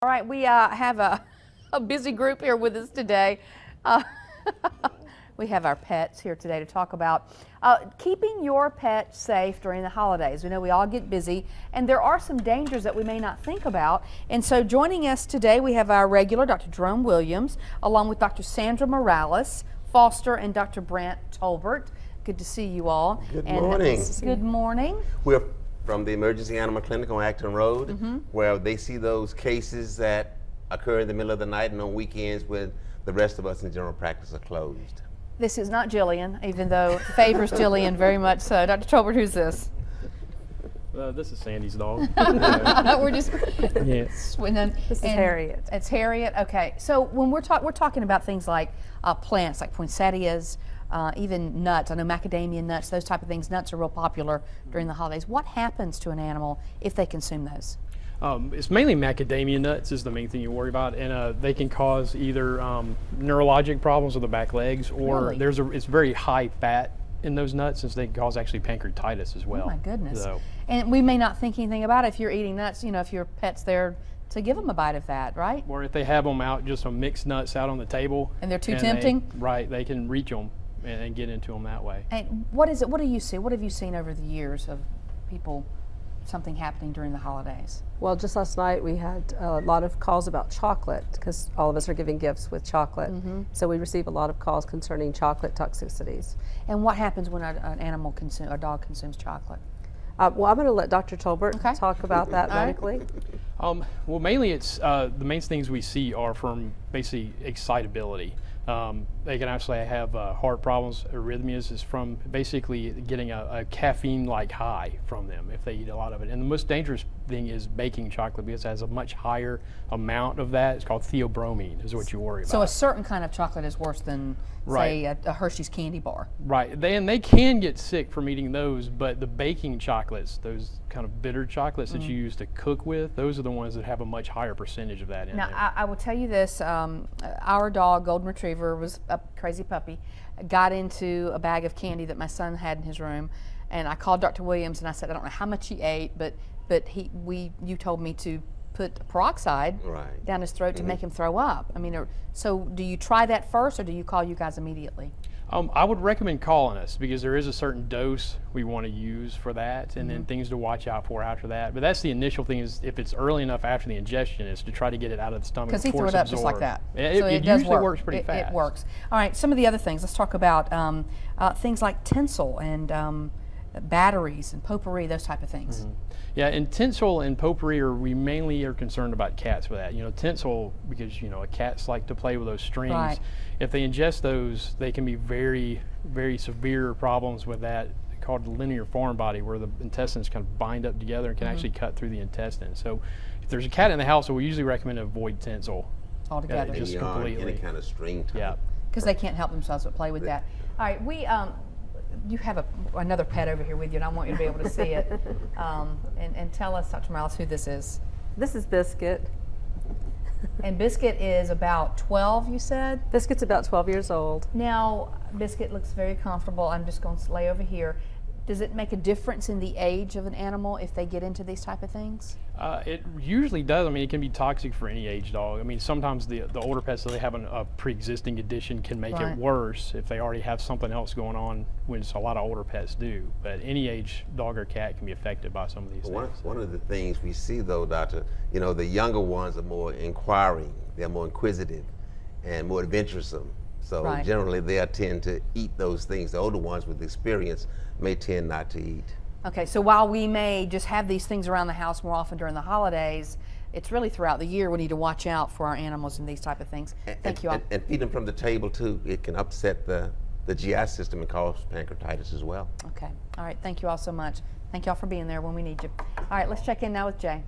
All right, we have a busy group here with us today. We have our pets here today to talk about keeping your pet safe during the holidays. We know we all get busy, and there are some dangers that we may not think about. And so joining us today, we have our regular Dr. Jerome Williams, along with Dr. Sandra Morales Foster and Dr. Brandt Tolbert. Good to see you all. Good morning. Good morning. We're from the Emergency Animal Clinic on Acton Road, where they see those cases that occur in the middle of the night and on weekends when the rest of us in general practice are closed. This is not Jillian, even though it favors Jillian very much so. Dr. Tolbert, who's this? This is Sandy's dog. We're just Yes. This is Harriet. It's Harriet. Okay. So when we're talking about things like plants, like poinsettias, even nuts. I know macadamia nuts, those type of things. Nuts are real popular during the holidays. What happens to an animal if they consume those? It's mainly macadamia nuts is the main thing you worry about, and they can cause either neurologic problems with the back legs, or Really? it's very high fat in those nuts, since they can cause actually pancreatitis as well. Oh my goodness. So, and we may not think anything about it if you're eating nuts, you know, if your pet's there to give them a bite of that, right? or if they have them out, just some mixed nuts out on the table. And they're too tempting? They can reach them and get into them that way. And what is it? What do you see? What have you seen over the years of people, something happening during the holidays? Well, just last night we had a lot of calls about chocolate, because all of us are giving gifts with chocolate. So we receive a lot of calls concerning chocolate toxicities. And what happens when a dog consumes chocolate? Well, I'm going to let Dr. Tolbert talk about that All right. medically. Well, mainly it's the main things we see are from basically excitability. They can actually have heart problems. Arrhythmias is from basically getting a caffeine-like high from them if they eat a lot of it. And the most dangerous thing is baking chocolate, because it has a much higher amount of that. It's called theobromine is what you worry about. So a certain kind of chocolate is worse than, say, a Hershey's candy bar. Right. They can get sick from eating those, but the baking chocolates, those kind of bitter chocolates that you use to cook with, those are the ones that have a much higher percentage of that in Now, there. I will tell you this, our dog, Golden Retriever, was a crazy puppy, got into a bag of candy that my son had in his room, and I called Dr. Williams and I said, I don't know how much he ate, but you told me to put peroxide down his throat to make him throw up. I mean, so do you try that first, or do you call you guys immediately? I would recommend calling us, because there is a certain dose we want to use for that, and then things to watch out for after that. But that's the initial thing, is if it's early enough after the ingestion, is to try to get it out of the stomach. Because he threw it up just like that. It does usually work. works pretty fast. It works. All right, some of the other things. Let's talk about things like tinsel and batteries and potpourri, those type of things. Yeah, and tinsel and potpourri we mainly are concerned about cats with that. You know, tinsel, because cats like to play with those strings. Right. If they ingest those, they can be very, very severe problems with that, called the linear foreign body, where the intestines kind of bind up together and can actually cut through the intestine. So if there's a cat in the house, we usually recommend avoid tinsel Altogether. just Yarn, completely. any kind of string type. Yeah. Because they can't help themselves but play with that. All right, you have another pet over here with you, and I want you to be able to see it. And tell us, Dr. Morales, who this is. This is Biscuit. And Biscuit is about 12, you said? Biscuit's about 12 years old. Now, Biscuit looks very comfortable. I'm just going to lay over here. Does it make a difference in the age of an animal if they get into these type of things? It usually does. I mean, it can be toxic for any age dog. I mean, sometimes the older pets, so they have a pre-existing condition, can make it worse if they already have something else going on, which a lot of older pets do. But any age dog or cat can be affected by some of these things. One of the things we see, though, Doctor, the younger ones are more inquiring, they're more inquisitive and more adventuresome. So generally they'll tend to eat those things. The older ones with experience may tend not to eat. Okay, so while we may just have these things around the house more often during the holidays, it's really throughout the year we need to watch out for our animals and these type of things. Thank you all. And feed them from the table too. It can upset the GI system and cause pancreatitis as well. Okay, all right, thank you all so much. Thank you all for being there when we need you. All right, let's check in now with Jay.